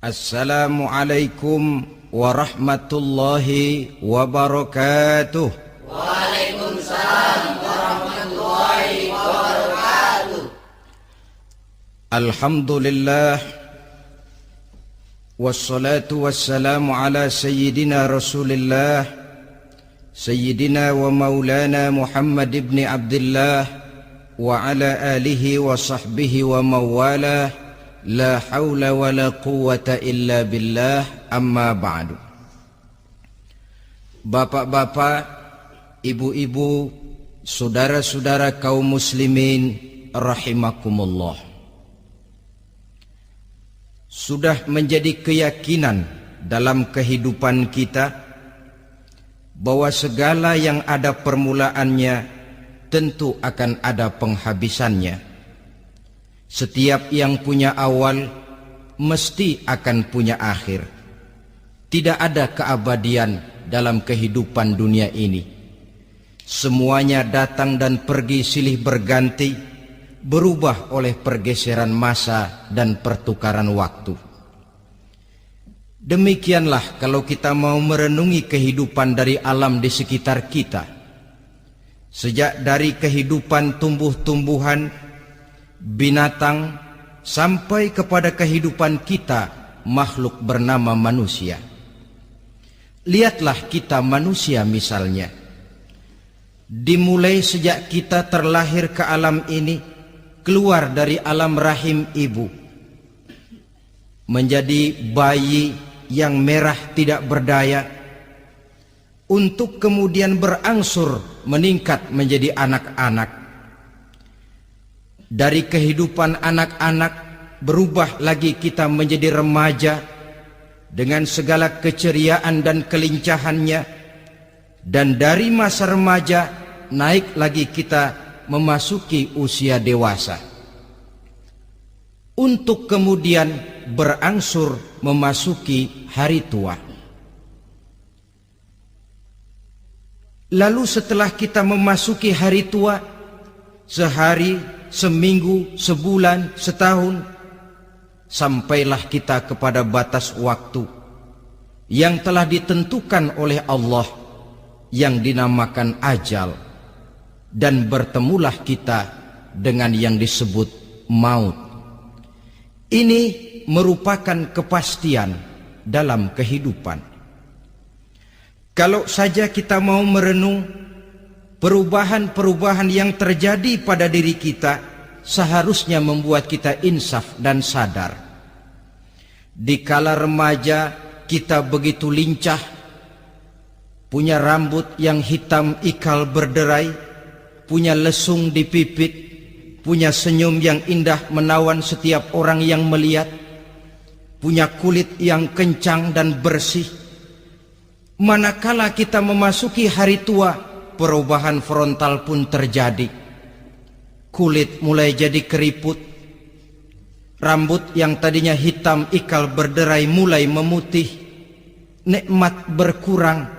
Assalamualaikum warahmatullahi wabarakatuh. Waalaikumsalam warahmatullahi wabarakatuh. Alhamdulillah wassalatu wassalamu ala sayyidina Rasulillah sayyidina wa maulana Muhammad ibn Abdullah wa ala alihi wa sahbihi wa mawalah. La haula wa la quwwata illa billah, amma ba'du. Bapak-bapak, ibu-ibu, saudara-saudara kaum muslimin rahimakumullah. Sudah menjadi keyakinan dalam kehidupan kita bahwa segala yang ada permulaannya tentu akan ada penghabisannya. Setiap yang punya awal mesti akan punya akhir. Tidak ada keabadian dalam kehidupan dunia ini. Semuanya datang dan pergi silih berganti, berubah oleh pergeseran masa dan pertukaran waktu. Demikianlah kalau kita mau merenungi kehidupan dari alam di sekitar kita. Sejak dari kehidupan tumbuh-tumbuhan, binatang, sampai kepada kehidupan kita, makhluk bernama manusia. Lihatlah kita manusia misalnya. Dimulai sejak kita terlahir ke alam ini, keluar dari alam rahim ibu, menjadi bayi yang merah tidak berdaya, untuk kemudian berangsur meningkat menjadi anak-anak. Dari kehidupan anak-anak berubah lagi kita menjadi remaja dengan segala keceriaan dan kelincahannya, dan dari masa remaja naik lagi kita memasuki usia dewasa, untuk kemudian berangsur memasuki hari tua. Lalu setelah kita memasuki hari tua, sehari, seminggu, sebulan, setahun, sampailah kita kepada batas waktu yang telah ditentukan oleh Allah, yang dinamakan ajal, dan bertemulah kita dengan yang disebut maut. Ini merupakan kepastian dalam kehidupan. Kalau saja kita mau merenung perubahan-perubahan yang terjadi pada diri kita, seharusnya membuat kita insaf dan sadar. Di kala remaja kita begitu lincah, punya rambut yang hitam ikal berderai, punya lesung di pipit, punya senyum yang indah menawan setiap orang yang melihat, punya kulit yang kencang dan bersih. Manakala kita memasuki hari tua, perubahan frontal pun terjadi. Kulit mulai jadi keriput, rambut yang tadinya hitam ikal berderai mulai memutih, nikmat berkurang,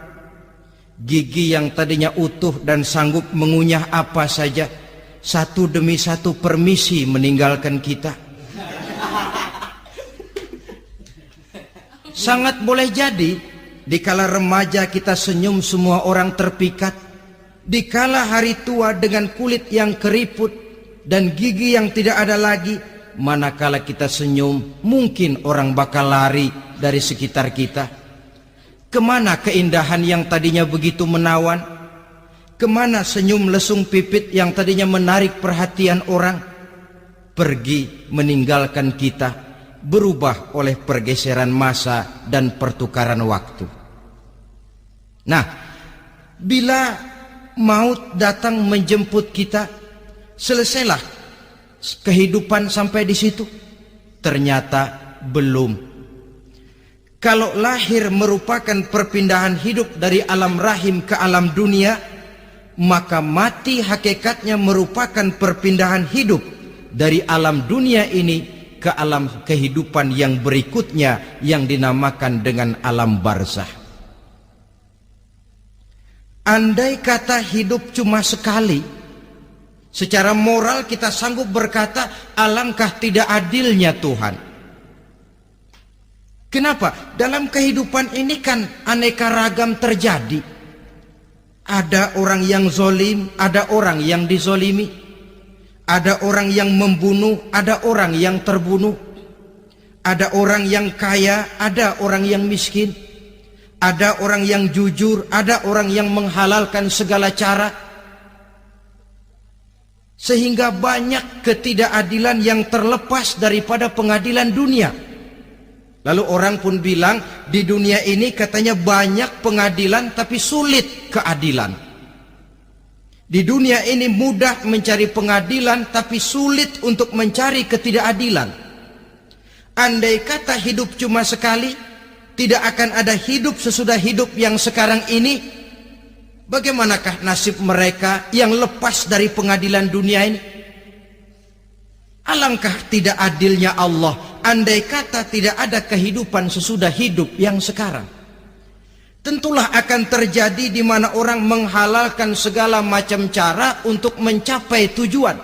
gigi yang tadinya utuh dan sanggup mengunyah apa saja, satu demi satu permisi meninggalkan kita. Sangat boleh jadi dikala remaja kita senyum semua orang terpikat. Dikala hari tua dengan kulit yang keriput dan gigi yang tidak ada lagi, manakala kita senyum mungkin orang bakal lari dari sekitar kita. Kemana keindahan yang tadinya begitu menawan? Kemana senyum lesung pipit yang tadinya menarik perhatian orang? Pergi meninggalkan kita, berubah oleh pergeseran masa dan pertukaran waktu. Nah, bila maut datang menjemput kita, selesailah kehidupan sampai di situ? Ternyata belum. Kalau lahir merupakan perpindahan hidup dari alam rahim ke alam dunia, maka mati hakikatnya merupakan perpindahan hidup dari alam dunia ini ke alam kehidupan yang berikutnya, yang dinamakan dengan alam barzah. Andai kata hidup cuma sekali, secara moral kita sanggup berkata, alangkah tidak adilnya Tuhan. Kenapa? Dalam kehidupan ini kan aneka ragam terjadi. Ada orang yang zolim, ada orang yang dizolimi. Ada orang yang membunuh, ada orang yang terbunuh. Ada orang yang kaya, ada orang yang miskin. Ada orang yang jujur, ada orang yang menghalalkan segala cara. Sehingga banyak ketidakadilan yang terlepas daripada pengadilan dunia. Lalu orang pun bilang, di dunia ini katanya banyak pengadilan tapi sulit keadilan. Di dunia ini mudah mencari pengadilan tapi sulit untuk mencari ketidakadilan. Andai kata hidup cuma sekali, tidak akan ada hidup sesudah hidup yang sekarang ini. Bagaimanakah nasib mereka yang lepas dari pengadilan dunia ini? Alangkah tidak adilnya Allah andai kata tidak ada kehidupan sesudah hidup yang sekarang. Tentulah akan terjadi di mana orang menghalalkan segala macam cara untuk mencapai tujuan.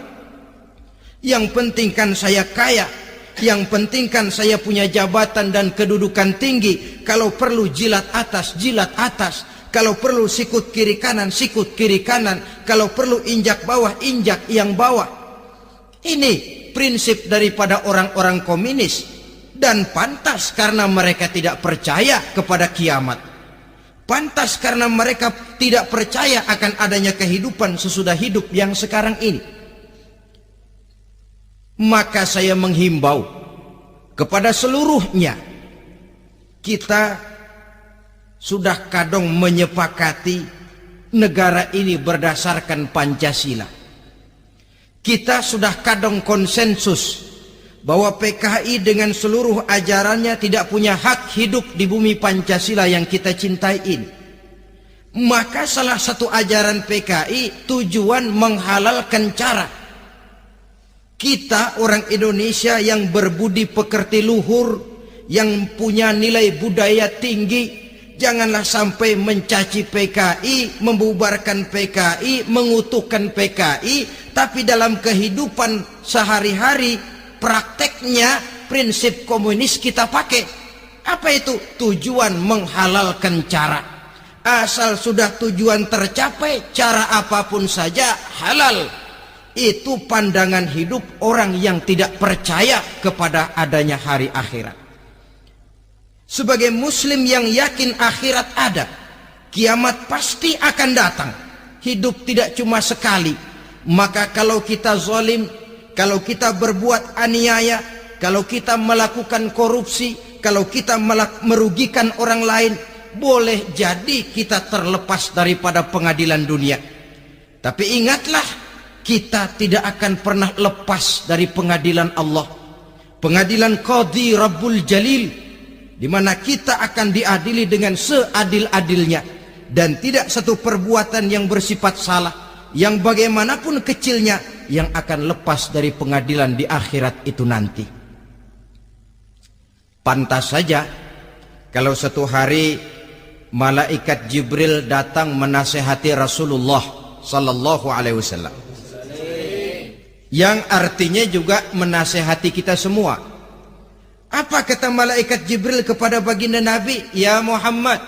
Yang penting kan saya kaya, yang penting kan saya punya jabatan dan kedudukan tinggi. Kalau perlu jilat atas, jilat atas. Kalau perlu sikut kiri kanan, sikut kiri kanan. Kalau perlu injak bawah, injak yang bawah. Ini prinsip daripada orang-orang komunis. Dan pantas karena mereka tidak percaya kepada kiamat. Pantas karena mereka tidak percaya akan adanya kehidupan sesudah hidup yang sekarang ini. Maka saya menghimbau kepada seluruhnya, kita sudah kadang menyepakati negara ini berdasarkan Pancasila. Kita sudah kadang konsensus bahwa PKI dengan seluruh ajarannya tidak punya hak hidup di bumi Pancasila yang kita cintai ini. Maka salah satu ajaran PKI tujuan menghalalkan cara. Kita orang Indonesia yang berbudi pekerti luhur, yang punya nilai budaya tinggi, janganlah sampai mencaci PKI, membubarkan PKI, mengutukkan PKI, tapi dalam kehidupan sehari-hari prakteknya prinsip komunis kita pakai. Apa itu? Tujuan menghalalkan cara. Asal sudah tujuan tercapai, cara apapun saja halal. Itu pandangan hidup orang yang tidak percaya kepada adanya hari akhirat. Sebagai muslim yang yakin akhirat ada, kiamat pasti akan datang. Hidup tidak cuma sekali. Maka kalau kita zalim, kalau kita berbuat aniaya, kalau kita melakukan korupsi, kalau kita merugikan orang lain, boleh jadi kita terlepas daripada pengadilan dunia. Tapi ingatlah, kita tidak akan pernah lepas dari pengadilan Allah. Pengadilan Qadhi Rabbul Jalil, di mana kita akan diadili dengan seadil-adilnya, dan tidak satu perbuatan yang bersifat salah, yang bagaimanapun kecilnya, yang akan lepas dari pengadilan di akhirat itu nanti. Pantas saja kalau satu hari malaikat Jibril datang menasehati Rasulullah sallallahu alaihi wasallam, yang artinya juga menasehati kita semua. Apa kata malaikat Jibril kepada baginda Nabi? Ya Muhammad,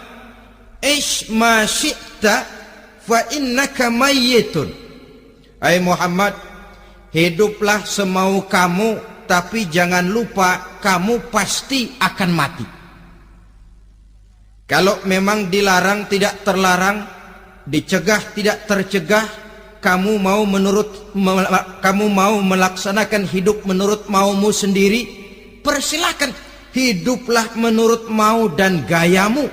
ish ma syi'ta fa innaka mayyitun. Hai Muhammad, hiduplah semau kamu, tapi jangan lupa kamu pasti akan mati. Kalau memang dilarang tidak terlarang, dicegah tidak tercegah, kamu mau melaksanakan hidup menurut maumu sendiri, persilahkan, hiduplah menurut mau dan gayamu.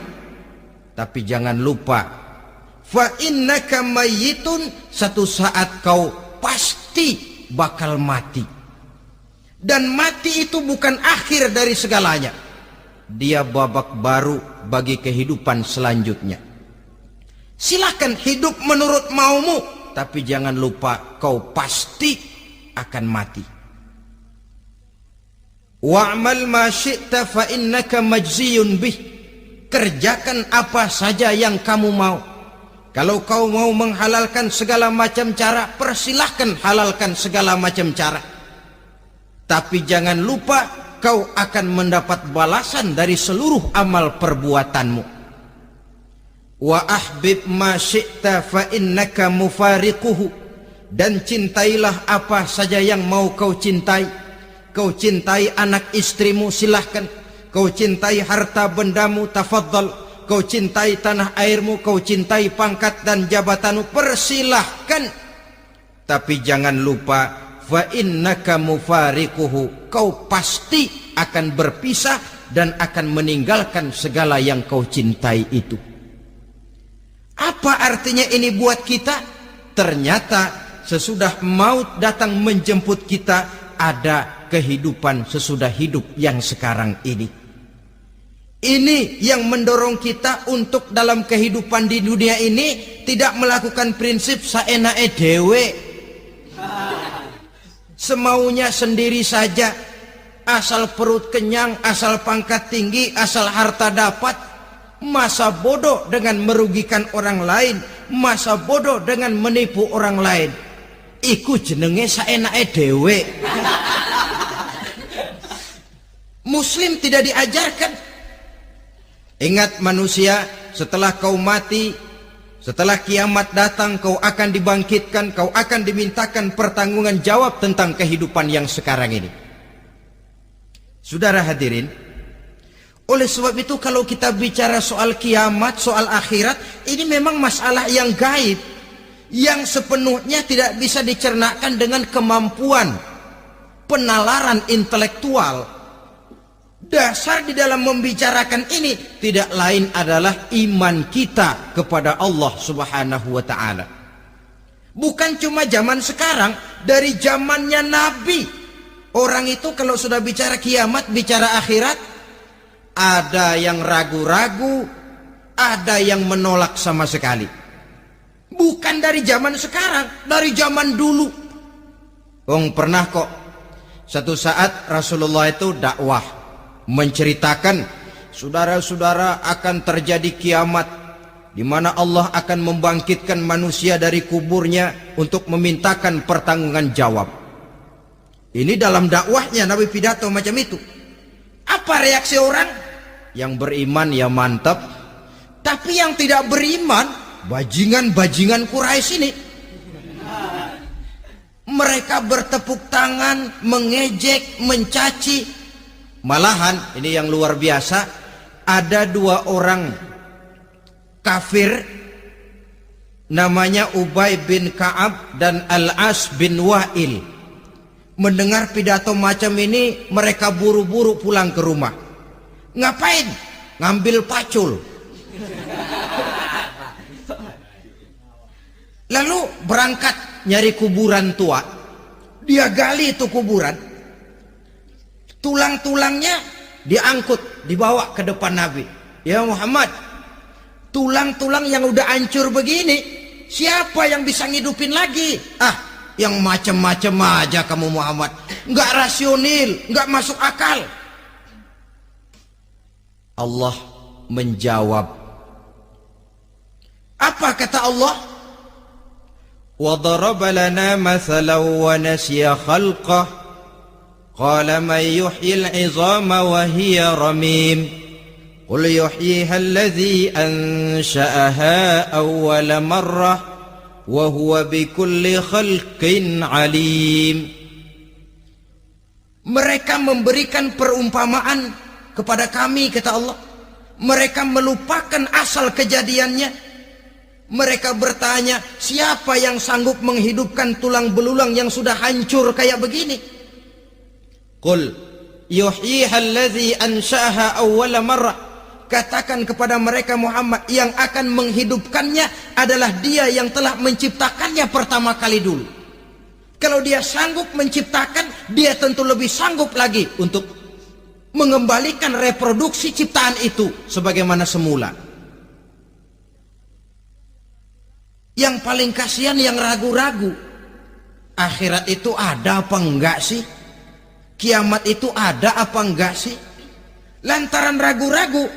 Tapi jangan lupa, fa innaka mayyitun, satu saat kau pasti bakal mati. Dan mati itu bukan akhir dari segalanya. Dia babak baru bagi kehidupan selanjutnya. Silahkan hidup menurut maumu, tapi jangan lupa kau pasti akan mati. Wa'mal ma syi'ta fa innaka majziyun bih. Kerjakan apa saja yang kamu mau. Kalau kau mau menghalalkan segala macam cara, persilahkan halalkan segala macam cara. Tapi jangan lupa kau akan mendapat balasan dari seluruh amal perbuatanmu. Wa ahbib ma syi'ta fa innaka mufariquhu, dan cintailah apa saja yang mau kau cintai. Kau cintai anak istrimu, silahkan. Kau cintai harta bendamu, tafadhal. Kau cintai tanah airmu, kau cintai pangkat dan jabatanmu, persilahkan. Tapi jangan lupa, fa innaka mufariquhu, kau pasti akan berpisah dan akan meninggalkan segala yang kau cintai itu. Apa artinya ini buat kita? Ternyata sesudah maut datang menjemput kita, ada kehidupan sesudah hidup yang sekarang ini. Ini yang mendorong kita untuk dalam kehidupan di dunia ini tidak melakukan prinsip saenake dewe, semaunya sendiri saja, asal perut kenyang, asal pangkat tinggi, asal harta dapat. Masa bodoh dengan merugikan orang lain, masa bodoh dengan menipu orang lain. Iku jenenge saenake dewe. Muslim tidak diajarkan. Ingat manusia, setelah kau mati, setelah kiamat datang, kau akan dibangkitkan, kau akan dimintakan pertanggungan jawab tentang kehidupan yang sekarang ini. Saudara hadirin, oleh sebab itu kalau kita bicara soal kiamat, soal akhirat, ini memang masalah yang gaib, yang sepenuhnya tidak bisa dicernakan dengan kemampuan penalaran intelektual. Dasar di dalam membicarakan ini tidak lain adalah iman kita kepada Allah Subhanahu wa ta'ala. Bukan cuma zaman sekarang, dari zamannya Nabi. Orang itu kalau sudah bicara kiamat, bicara akhirat, ada yang ragu-ragu, ada yang menolak sama sekali. Bukan dari zaman sekarang, dari zaman dulu. Pernah kok satu saat Rasulullah itu dakwah, menceritakan, saudara-saudara, akan terjadi kiamat di mana Allah akan membangkitkan manusia dari kuburnya untuk memintakan pertanggungan jawab. Ini dalam dakwahnya Nabi pidato macam itu. Apa reaksi orang? Yang beriman ya mantap, tapi yang tidak beriman, bajingan-bajingan Quraisy ini, mereka bertepuk tangan, mengejek, mencaci. Malahan ini yang luar biasa, ada dua orang kafir namanya Ubay bin Ka'ab dan Al-As bin Wa'il. Mendengar pidato macam ini, mereka buru-buru pulang ke rumah. Ngapain? Ngambil pacul. Lalu berangkat nyari kuburan tua. Dia gali itu kuburan. Tulang-tulangnya diangkut, dibawa ke depan Nabi. Ya Muhammad, tulang-tulang yang udah hancur begini, siapa yang bisa ngidupin lagi? Yang macam-macam aja kamu Muhammad, nggak rasional, nggak masuk akal. Allah menjawab. Apa kata Allah? Wa daraba lana mathalan wa nasiya khalqah. Qala man yuhyil 'izama wa hiya ramim. Qul yuhyiha alladhi ansha'aha awwala marrah wa huwa bikulli khalqin 'alim. Mereka memberikan perumpamaan kepada kami, kata Allah. Mereka melupakan asal kejadiannya. Mereka bertanya, siapa yang sanggup menghidupkan tulang belulang yang sudah hancur kayak begini? Qul yuhyiha alladhi ansha'aha awwala marrah. Katakan kepada mereka Muhammad, yang akan menghidupkannya adalah Dia yang telah menciptakannya pertama kali dulu. Kalau Dia sanggup menciptakan, Dia tentu lebih sanggup lagi untuk mengembalikan reproduksi ciptaan itu sebagaimana semula. Yang paling kasihan yang ragu-ragu. Akhirat itu ada apa enggak sih? Kiamat itu ada apa enggak sih? Lantaran ragu-ragu,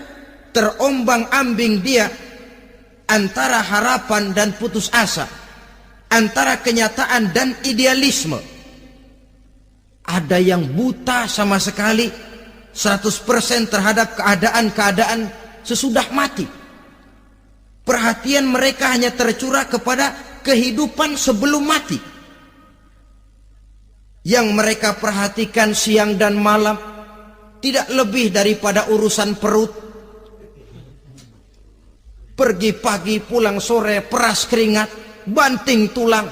terombang-ambing dia antara harapan dan putus asa, antara kenyataan dan idealisme. Ada yang buta sama sekali, 100% terhadap keadaan-keadaan sesudah mati. Perhatian mereka hanya tercurah kepada kehidupan sebelum mati. Yang mereka perhatikan siang dan malam tidak lebih daripada urusan perut. Pergi pagi, pulang sore, peras keringat, banting tulang.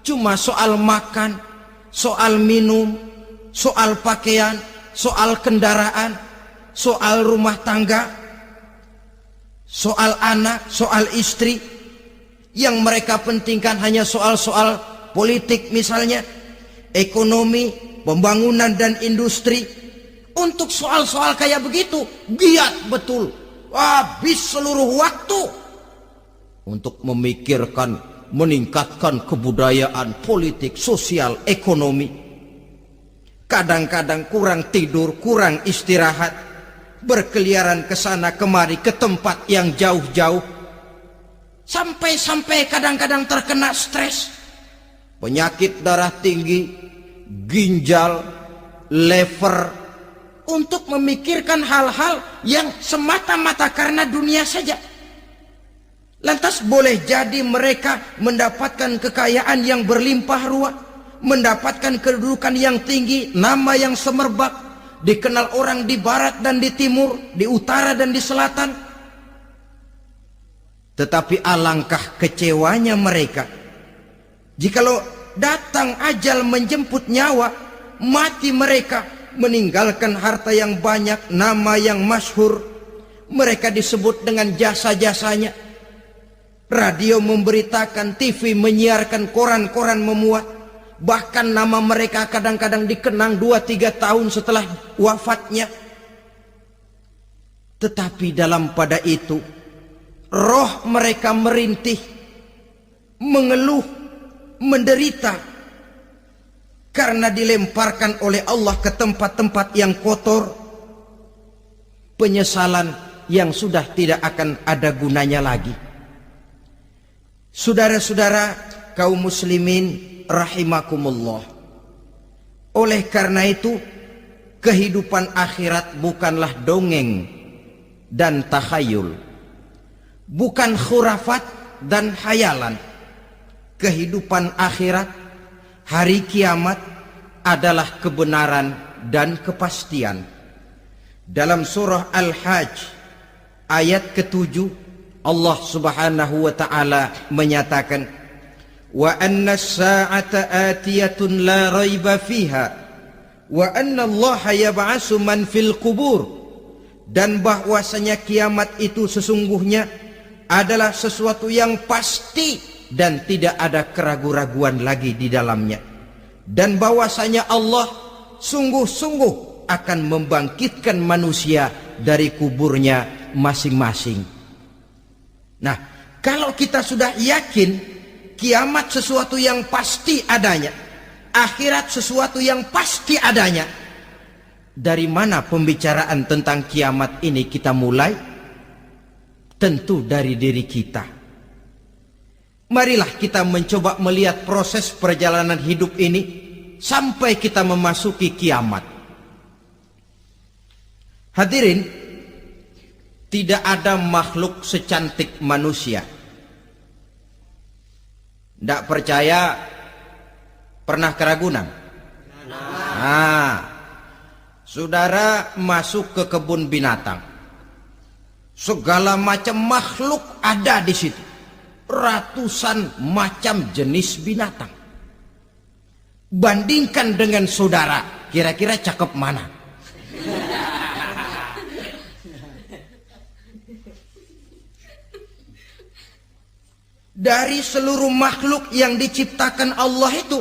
Cuma soal makan, soal minum, soal pakaian, soal kendaraan, soal rumah tangga, soal anak, soal istri. Yang mereka pentingkan hanya soal-soal politik misalnya, ekonomi, pembangunan dan industri. Untuk soal-soal kayak begitu giat betul, habis seluruh waktu untuk memikirkan meningkatkan kebudayaan, politik, sosial, ekonomi. Kadang-kadang kurang tidur, kurang istirahat, berkeliaran ke sana kemari ke tempat yang jauh-jauh, sampai kadang-kadang terkena stres, penyakit darah tinggi, ginjal, lever, untuk memikirkan hal-hal yang semata-mata karena dunia saja. Lantas boleh jadi mereka mendapatkan kekayaan yang berlimpah ruah, mendapatkan kedudukan yang tinggi, nama yang semerbak, dikenal orang di barat dan di timur, di utara dan di selatan. Tetapi alangkah kecewanya mereka jikalau datang ajal menjemput nyawa, mati mereka, meninggalkan harta yang banyak, nama yang masyhur. Mereka disebut dengan jasa-jasanya. Radio memberitakan, TV menyiarkan, koran-koran memuat. Bahkan nama mereka kadang-kadang dikenang 2-3 tahun setelah wafatnya. Tetapi dalam pada itu, roh mereka merintih, mengeluh, menderita, karena dilemparkan oleh Allah ke tempat-tempat yang kotor. Penyesalan yang sudah tidak akan ada gunanya lagi. Saudara-saudara kaum muslimin rahimakumullah, oleh karena itu kehidupan akhirat bukanlah dongeng dan takhayul, bukan khurafat dan hayalan. Kehidupan akhirat, hari kiamat adalah kebenaran dan kepastian. Dalam surah Al-Hajj ayat ke-7, Allah Subhanahu wa taala menyatakan, wa anna as-sa'ata atiyatun la raiba fiha wa anna Allah yab'atsu man fil qubur, dan bahwasanya kiamat itu sesungguhnya adalah sesuatu yang pasti dan tidak ada keraguan-raguan lagi di dalamnya, dan bahwasanya Allah sungguh-sungguh akan membangkitkan manusia dari kuburnya masing-masing. Nah, kalau kita sudah yakin kiamat sesuatu yang pasti adanya, akhirat sesuatu yang pasti adanya, dari mana pembicaraan tentang kiamat ini kita mulai? Tentu dari diri kita. Marilah kita mencoba melihat proses perjalanan hidup ini sampai kita memasuki kiamat. Hadirin, tidak ada makhluk secantik manusia. Tidak percaya, pernah ke Ragunan? Nah, saudara masuk ke kebun binatang, segala macam makhluk ada di situ, ratusan macam jenis binatang. Bandingkan dengan saudara, kira-kira cakep mana? Dari seluruh makhluk yang diciptakan Allah itu,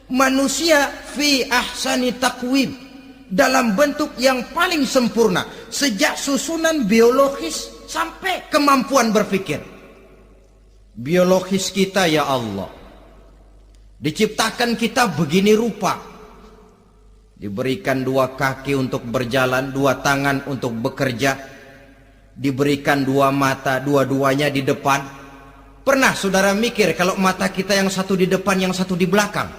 manusia fi ahsani taqwim, dalam bentuk yang paling sempurna, sejak susunan biologis sampai kemampuan berpikir. Biologis kita ya Allah, diciptakan kita begini rupa, diberikan 2 kaki untuk berjalan, 2 tangan untuk bekerja, diberikan 2 mata, dua-duanya di depan. Pernah saudara mikir kalau mata kita yang satu di depan, yang satu di belakang?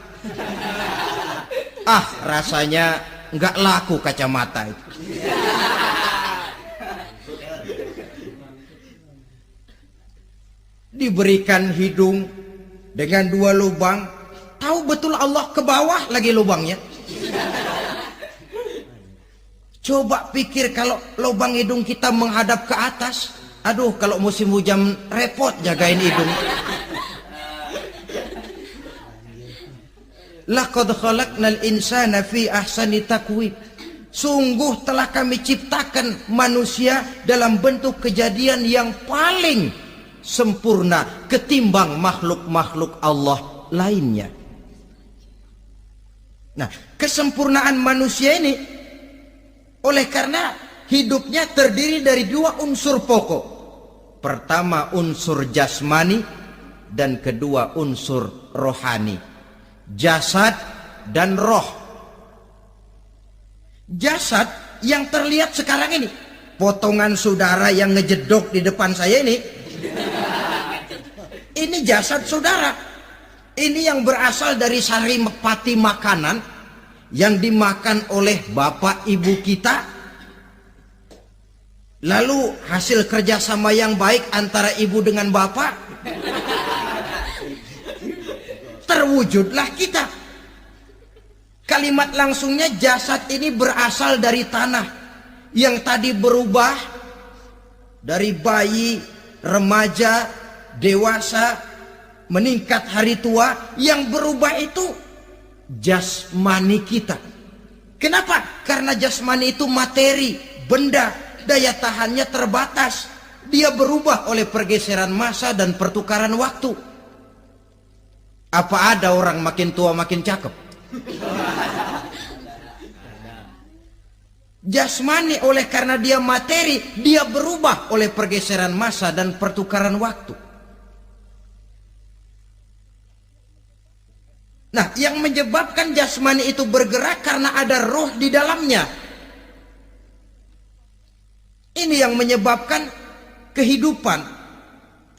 Rasanya nggak laku kacamata itu. Diberikan hidung dengan 2 lubang, tahu betul Allah ke bawah lagi lubangnya. Coba pikir kalau lubang hidung kita menghadap ke atas, aduh kalau musim hujan repot jagain hidung. Laqad khalaqnal insana fi ahsani taqwim. Sungguh telah kami ciptakan manusia dalam bentuk kejadian yang paling sempurna ketimbang makhluk-makhluk Allah lainnya. Nah, kesempurnaan manusia ini oleh karena hidupnya terdiri dari 2 unsur pokok. Pertama unsur jasmani dan kedua unsur rohani. Jasad dan roh. Jasad yang terlihat sekarang ini, potongan saudara yang ngejedok di depan saya ini jasad saudara. Ini yang berasal dari saripati makanan yang dimakan oleh bapak ibu kita. Lalu hasil kerjasama yang baik antara ibu dengan bapak, terwujudlah kita. Kalimat langsungnya jasad ini berasal dari tanah yang tadi berubah dari bayi, remaja, dewasa, meningkat hari tua. Yang berubah itu jasmani kita. Kenapa? Karena jasmani itu materi, benda, daya tahannya terbatas. Dia berubah oleh pergeseran masa dan pertukaran waktu. Apa ada orang makin tua makin cakep? Jasmani oleh karena dia materi, dia berubah oleh pergeseran masa dan pertukaran waktu. Nah, yang menyebabkan jasmani itu bergerak karena ada roh di dalamnya. Ini yang menyebabkan kehidupan.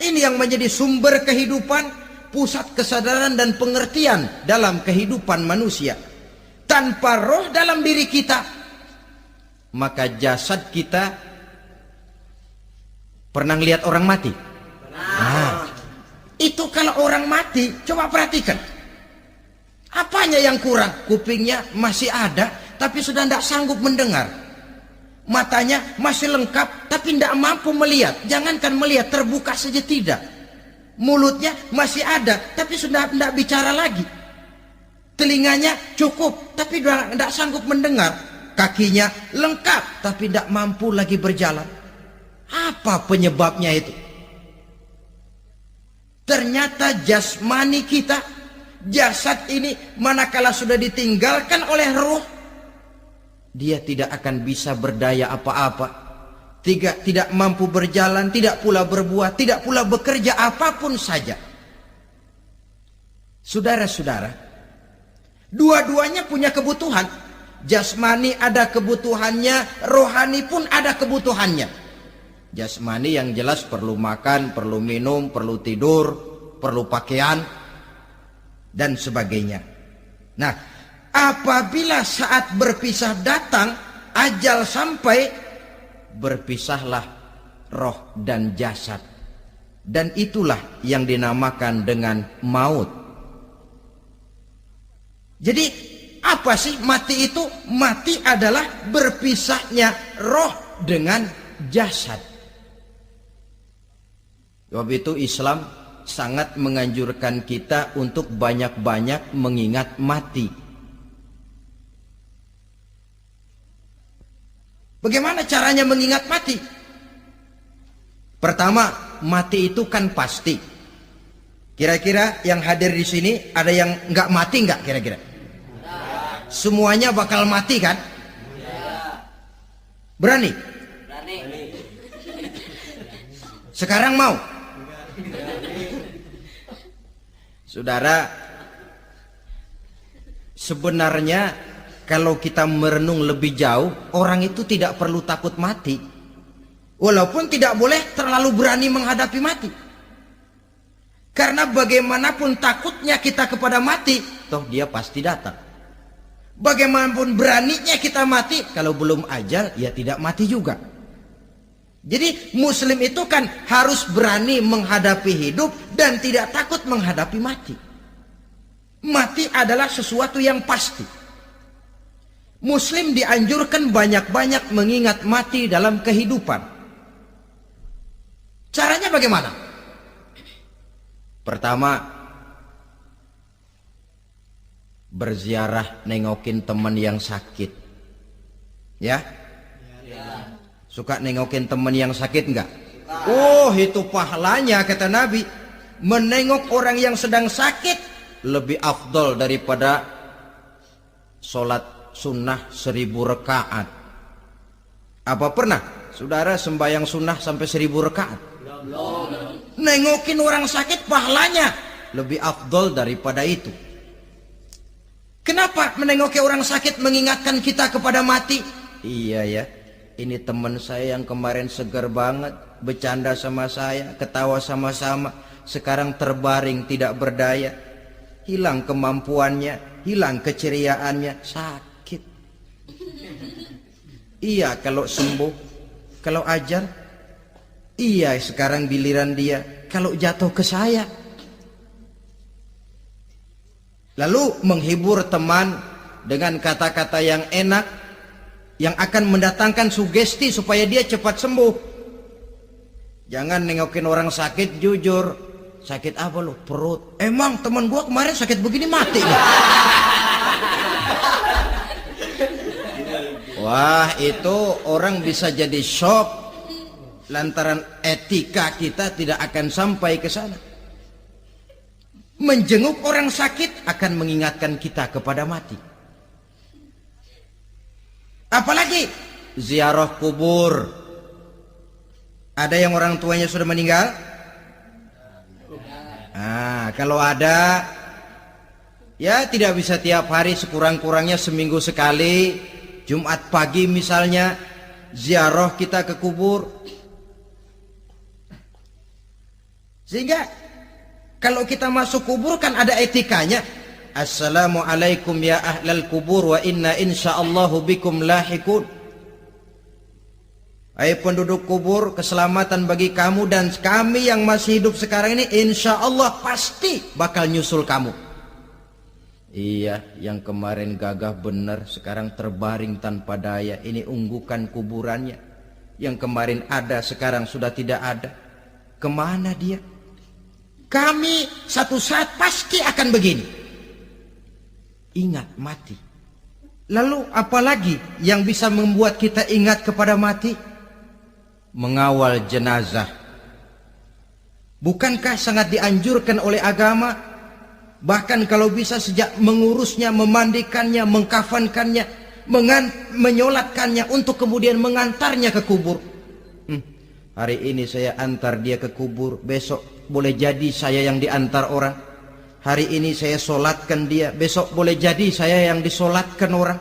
Ini yang menjadi sumber kehidupan, pusat kesadaran dan pengertian dalam kehidupan manusia. Tanpa roh dalam diri kita, maka jasad kita. Pernah lihat orang mati? Nah, itu kalau orang mati, coba perhatikan. Apanya yang kurang? Kupingnya masih ada, tapi sudah tidak sanggup mendengar. Matanya masih lengkap, tapi tidak mampu melihat. Jangankan melihat, terbuka saja tidak. Mulutnya masih ada, tapi sudah tidak bicara lagi. Telinganya cukup, tapi sudah tidak sanggup mendengar. Kakinya lengkap, tapi tidak mampu lagi berjalan. Apa penyebabnya itu? Ternyata jasmani kita, jasad ini manakala sudah ditinggalkan oleh roh, dia tidak akan bisa berdaya apa-apa. Tidak mampu berjalan, tidak pula berbuat, tidak pula bekerja apapun saja. Saudara-saudara, dua-duanya punya kebutuhan. Jasmani ada kebutuhannya, rohani pun ada kebutuhannya. Jasmani yang jelas perlu makan, perlu minum, perlu tidur, perlu pakaian, dan sebagainya. Nah, apabila saat berpisah datang, ajal sampai, berpisahlah roh dan jasad. Dan itulah yang dinamakan dengan maut. Jadi apa sih mati itu? Mati adalah berpisahnya roh dengan jasad. Sebab itu Islam sangat menganjurkan kita untuk banyak-banyak mengingat mati. Bagaimana caranya mengingat mati? Pertama, mati itu kan pasti. Kira-kira yang hadir di sini ada yang nggak mati nggak kira-kira? Semuanya bakal mati kan? Berani? Berani. Sekarang mau? Saudara, sebenarnya kalau kita merenung lebih jauh, orang itu tidak perlu takut mati. Walaupun tidak boleh terlalu berani menghadapi mati. Karena bagaimanapun takutnya kita kepada mati, toh dia pasti datang. Bagaimanapun beraninya kita mati, kalau belum ajal ya tidak mati juga. Jadi muslim itu kan harus berani menghadapi hidup dan tidak takut menghadapi mati. Mati adalah sesuatu yang pasti. Muslim dianjurkan banyak-banyak mengingat mati dalam kehidupan. Caranya bagaimana? Pertama, berziarah nengokin teman yang sakit. Ya? Suka nengokin teman yang sakit enggak? Oh, itu pahalanya kata Nabi. Menengok orang yang sedang sakit lebih afdol daripada sholat sunnah 1000 rakaat. Apa pernah saudara sembahyang sunnah sampai 1000 rakaat? Nengokin orang sakit pahalanya lebih afdol daripada itu. Kenapa menengoki orang sakit mengingatkan kita kepada mati? Iya ya, ini teman saya yang kemarin segar banget, bercanda sama saya, ketawa sama-sama, sekarang terbaring tidak berdaya, hilang kemampuannya, hilang keceriaannya, sakit. Iya kalau sembuh, kalau ajal, iya sekarang giliran dia, kalau jatuh ke saya. Lalu menghibur teman dengan kata-kata yang enak, yang akan mendatangkan sugesti supaya dia cepat sembuh. Jangan nengokin orang sakit jujur. Sakit apa lo? Perut. Emang teman gua kemarin sakit begini mati nih. Wah, itu orang bisa jadi shock lantaran etika kita tidak akan sampai ke sana. Menjenguk orang sakit akan mengingatkan kita kepada mati. Apalagi ziarah kubur. Ada yang orang tuanya sudah meninggal? Kalau ada, ya tidak bisa tiap hari, sekurang-kurangnya seminggu sekali. Jumat pagi misalnya ziarah kita ke kubur. Sehingga kalau kita masuk kubur kan ada etikanya. Assalamualaikum ya ahlal kubur wa inna insyaallahu bikum lahikun. Hai penduduk kubur, keselamatan bagi kamu dan kami yang masih hidup sekarang ini insyaallah pasti bakal nyusul kamu. Iya, yang kemarin gagah benar sekarang terbaring tanpa daya. Ini unggukan kuburannya. Yang kemarin ada sekarang sudah tidak ada. Kemana dia? Kami satu saat pasti akan begini. Ingat mati. Lalu apalagi yang bisa membuat kita ingat kepada mati? Mengawal jenazah. Bukankah sangat dianjurkan oleh agama? Bahkan kalau bisa sejak mengurusnya, memandikannya, mengkafankannya, menyolatkannya untuk kemudian mengantarnya ke kubur. Hari ini saya antar dia ke kubur, besok boleh jadi saya yang diantar orang. Hari ini saya solatkan dia, besok boleh jadi saya yang disolatkan orang.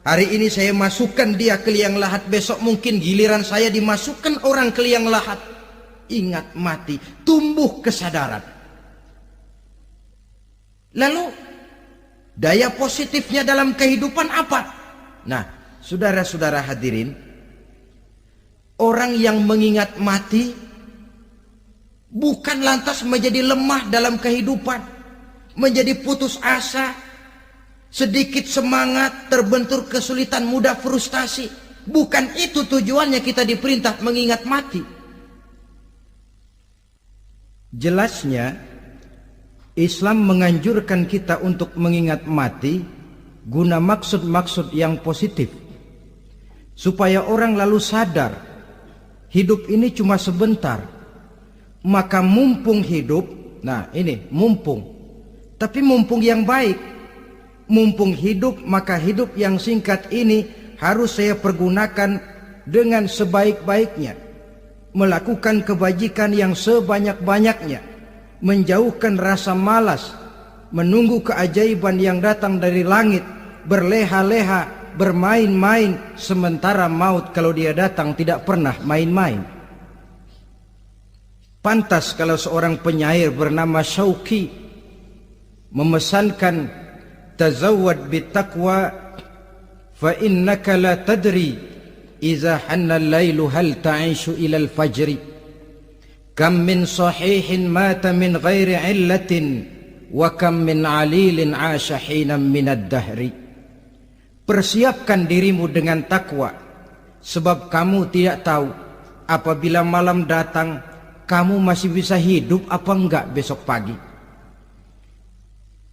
Hari ini saya masukkan dia ke liang lahat, besok mungkin giliran saya dimasukkan orang ke liang lahat. Ingat mati, tumbuh kesadaran. Lalu daya positifnya dalam kehidupan apa? Nah, saudara-saudara hadirin, orang yang mengingat mati bukan lantas menjadi lemah dalam kehidupan, menjadi putus asa, sedikit semangat, terbentur kesulitan, mudah frustasi. Bukan itu tujuannya kita diperintah mengingat mati. Jelasnya Islam menganjurkan kita untuk mengingat mati guna maksud-maksud yang positif, supaya orang lalu sadar hidup ini cuma sebentar. Maka mumpung hidup, nah ini mumpung, tapi mumpung yang baik. Mumpung hidup, maka hidup yang singkat ini harus saya pergunakan dengan sebaik-baiknya, melakukan kebajikan yang sebanyak-banyaknya, menjauhkan rasa malas, menunggu keajaiban yang datang dari langit, berleha-leha, bermain-main, sementara maut kalau dia datang tidak pernah main-main. Pantas kalau seorang penyair bernama Syauqi memesankan tazawwad bittaqwa fa innaka la tadri idza hanna al-lailu hal ta'ishu ila al-fajri kam min sahihin mata min ghairi illatin wa kam min alilin 'asha hinan min ad-dahri. Persiapkan dirimu dengan takwa, sebab kamu tidak tahu apabila malam datang kamu masih bisa hidup apa enggak besok pagi.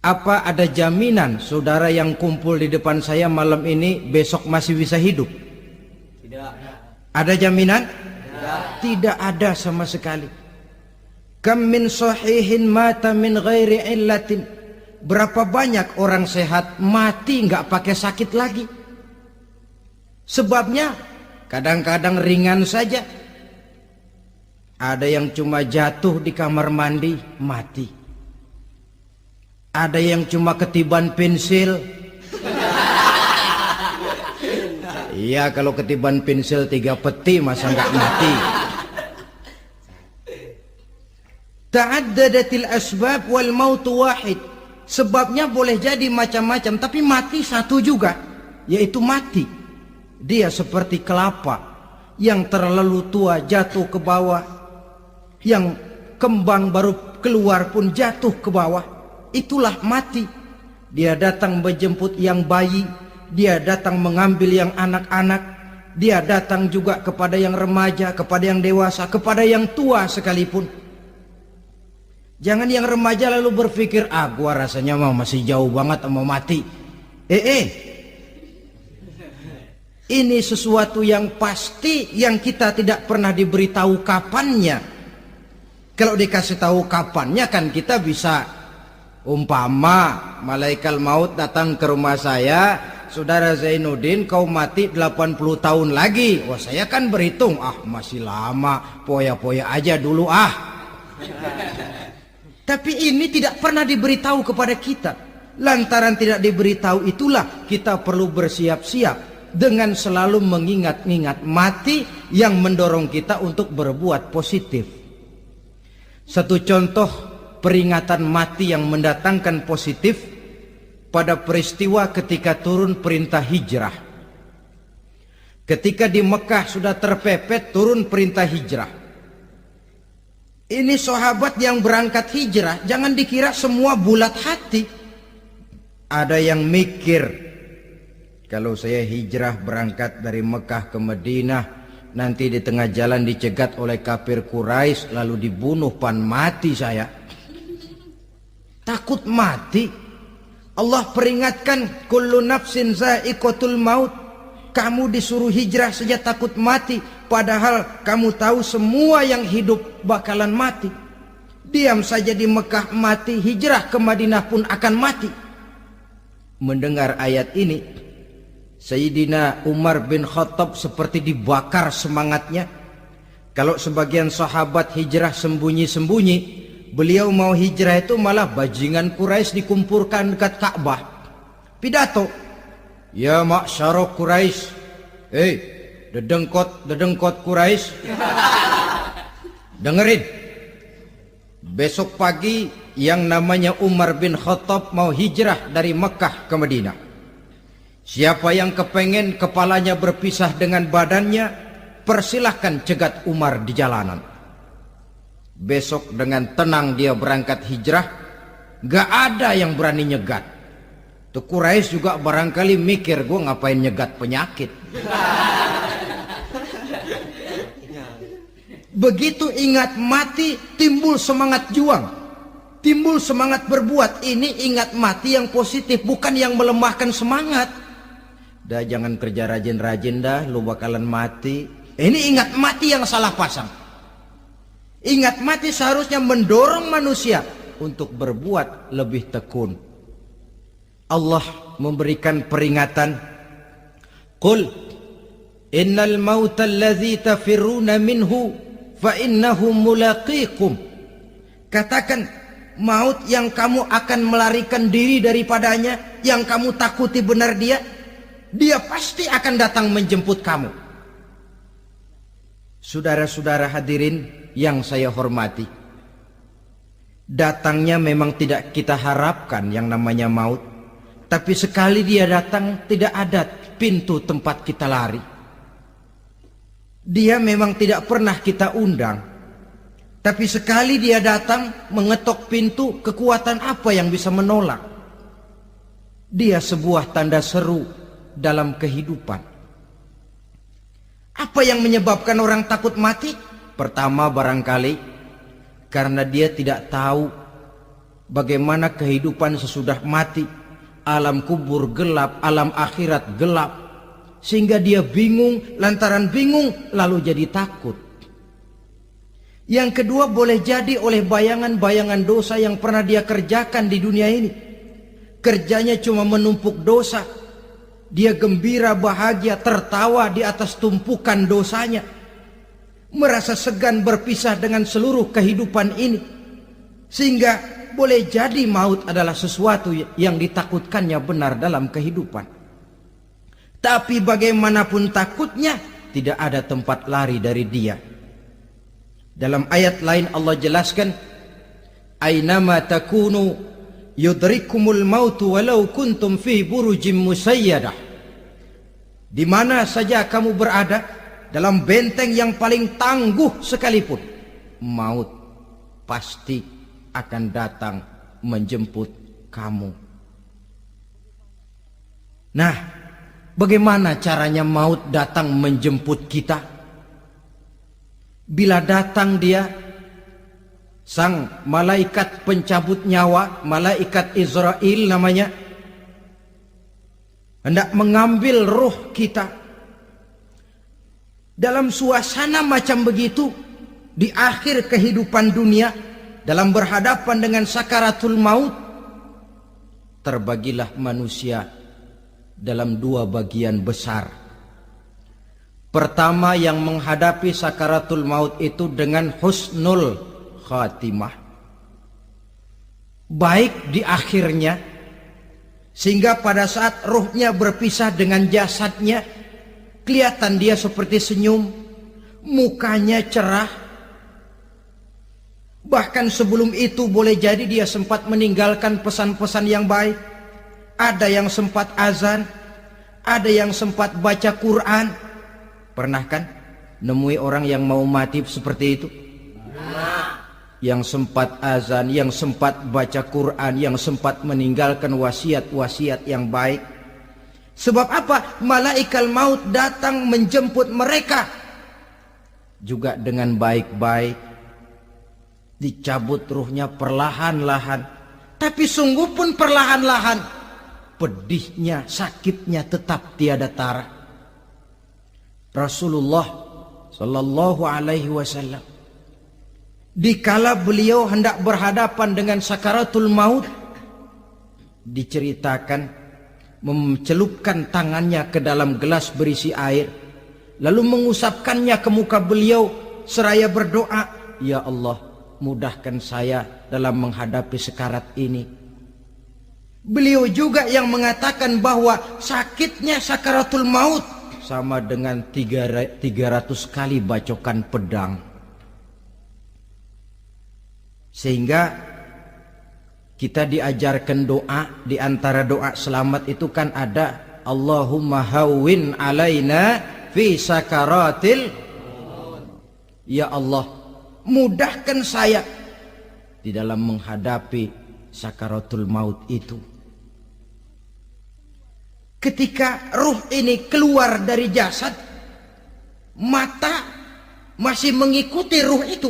Apa ada jaminan saudara yang kumpul di depan saya malam ini besok masih bisa hidup? Tidak. Ada jaminan? Tidak. Tidak ada sama sekali. Kam min sahihin mata min ghairi illatin. Berapa banyak orang sehat mati enggak pakai sakit lagi. Sebabnya kadang-kadang ringan saja. Ada yang cuma jatuh di kamar mandi, mati. Ada yang cuma ketiban pensil. Iya, kalau ketiban pensil 3 peti masa nggak mati. Ta'addadatil asbab wal mautu wahid. Sebabnya boleh jadi macam-macam, tapi mati satu juga, yaitu mati. Dia seperti kelapa yang terlalu tua jatuh ke bawah. Yang kembang baru keluar pun jatuh ke bawah. Itulah mati. Dia datang menjemput yang bayi, dia datang mengambil yang anak-anak, dia datang juga kepada yang remaja, kepada yang dewasa, kepada yang tua sekalipun. Jangan yang remaja lalu berpikir, gua rasanya masih jauh banget mau mati. Ini sesuatu yang pasti yang kita tidak pernah diberitahu kapannya. Kalau dikasih tahu kapannya kan kita bisa, umpama malaikat maut datang ke rumah saya, saudara Zainuddin kau mati 80 tahun lagi. Wah, saya kan berhitung, masih lama, poya-poya aja dulu Tapi ini tidak pernah diberitahu kepada kita. Lantaran tidak diberitahu itulah kita perlu bersiap-siap dengan selalu mengingat-ingat mati yang mendorong kita untuk berbuat positif. Satu contoh peringatan mati yang mendatangkan positif pada peristiwa ketika turun perintah hijrah. Ketika di Mekah sudah terpepet turun perintah hijrah. Ini sahabat yang berangkat hijrah, jangan dikira semua bulat hati. Ada yang mikir, kalau saya hijrah berangkat dari Mekah ke Madinah, nanti di tengah jalan dicegat oleh kafir Quraisy lalu dibunuh, mati saya. Takut mati. Allah peringatkan, kullu nafsin za'iqatul maut. Kamu disuruh hijrah saja takut mati, padahal kamu tahu semua yang hidup bakalan mati. Diam saja di Mekah mati, hijrah ke Madinah pun akan mati. Mendengar ayat ini, Sayyidina Umar bin Khattab seperti dibakar semangatnya. Kalau sebagian sahabat hijrah sembunyi-sembunyi, beliau mau hijrah itu malah bajingan Quraisy dikumpulkan dekat Ka'bah. Pidato, ya ma'syara Quraisy, dedengkot Quraisy, dengerin. Besok pagi yang namanya Umar bin Khattab mau hijrah dari Mekah ke Madinah. Siapa yang kepengen kepalanya berpisah dengan badannya, persilahkan cegat Umar di jalanan. Besok dengan tenang dia berangkat hijrah, gak ada yang berani nyegat. Tuh Quraisy juga barangkali mikir, gue ngapain nyegat penyakit. Begitu ingat mati, timbul semangat juang, timbul semangat berbuat. Ini ingat mati yang positif, bukan yang melemahkan semangat. Dah jangan kerja rajin-rajin dah, lu bakalan mati. Ini ingat mati yang salah pasang. Ingat mati seharusnya mendorong manusia untuk berbuat lebih tekun. Allah memberikan peringatan, qul innal mauta allazi tafirruna minhu fa innahu mulaqikum. Katakan, maut yang kamu akan melarikan diri daripadanya, yang kamu takuti benar dia pasti akan datang menjemput kamu. Saudara-saudara hadirin yang saya hormati, datangnya memang tidak kita harapkan yang namanya maut, Tapi sekali dia datang, tidak ada pintu tempat kita lari. Dia memang tidak pernah kita undang. Tapi sekali dia datang, mengetok pintu, kekuatan apa yang bisa menolak? Dia sebuah tanda seru dalam kehidupan. Apa yang menyebabkan orang takut mati? Pertama barangkali karena dia tidak tahu bagaimana kehidupan sesudah mati. Alam kubur gelap, alam akhirat gelap. Sehingga dia bingung, lantaran bingung lalu jadi takut. Yang kedua boleh jadi oleh bayangan-bayangan dosa yang pernah dia kerjakan di dunia ini. Kerjanya cuma menumpuk dosa. Dia gembira, bahagia, tertawa di atas tumpukan dosanya. Merasa segan berpisah dengan seluruh kehidupan ini. Sehingga boleh jadi maut adalah sesuatu yang ditakutkannya benar dalam kehidupan. Tapi bagaimanapun takutnya, tidak ada tempat lari dari dia. Dalam ayat lain Allah jelaskan, Aynama takunu yudrikumul mautu walau kuntum fi burujim musayyadah. Di mana saja kamu berada, dalam benteng yang paling tangguh sekalipun, maut pasti akan datang menjemput kamu. Nah, bagaimana caranya maut datang menjemput kita? Bila datang dia, sang malaikat pencabut nyawa, malaikat Israel namanya, hendak mengambil ruh kita. Dalam suasana macam begitu, di akhir kehidupan dunia, dalam berhadapan dengan sakaratul maut, terbagilah manusia dalam dua bagian besar. Pertama, yang menghadapi sakaratul maut itu dengan husnul khatimah, baik di akhirnya, sehingga pada saat ruhnya berpisah dengan jasadnya, kelihatan dia seperti senyum, mukanya cerah. Bahkan sebelum itu boleh jadi dia sempat meninggalkan pesan-pesan yang baik. Ada yang sempat azan, ada yang sempat baca Quran. Pernah kan nemui orang yang mau mati seperti itu? Yang sempat azan, yang sempat baca Quran, yang sempat meninggalkan wasiat-wasiat yang baik. Sebab apa? Malaikat maut datang menjemput mereka juga dengan baik-baik. Dicabut ruhnya perlahan-lahan, tapi sungguh pun perlahan-lahan. Pedihnya, sakitnya tetap tiada tara. Rasulullah Sallallahu Alaihi Wasallam, dikala beliau hendak berhadapan dengan sakaratul maut, diceritakan mencelupkan tangannya ke dalam gelas berisi air, lalu mengusapkannya ke muka beliau seraya berdoa, Ya Allah, mudahkan saya dalam menghadapi sekarat ini. Beliau juga yang mengatakan bahwa sakitnya sakaratul maut sama dengan 300 kali bacokan pedang. Sehingga kita diajarkan doa, di antara doa selamat itu kan ada Allahumma hawwin alaina fi sakaratil, ya Allah, mudahkan saya di dalam menghadapi sakaratul maut itu. Ketika ruh ini keluar dari jasad, mata masih mengikuti ruh itu.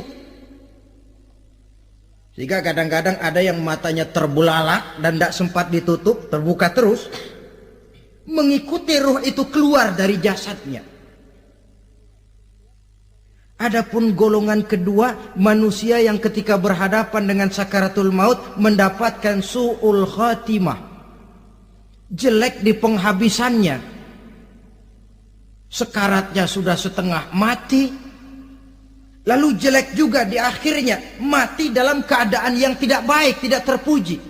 Sehingga kadang-kadang ada yang matanya terbelalak dan tidak sempat ditutup, terbuka terus, mengikuti ruh itu keluar dari jasadnya. Adapun golongan kedua, manusia yang ketika berhadapan dengan sakaratul maut mendapatkan su'ul khatimah, jelek di penghabisannya. Sekaratnya sudah setengah mati, lalu jelek juga di akhirnya, mati dalam keadaan yang tidak baik, tidak terpuji.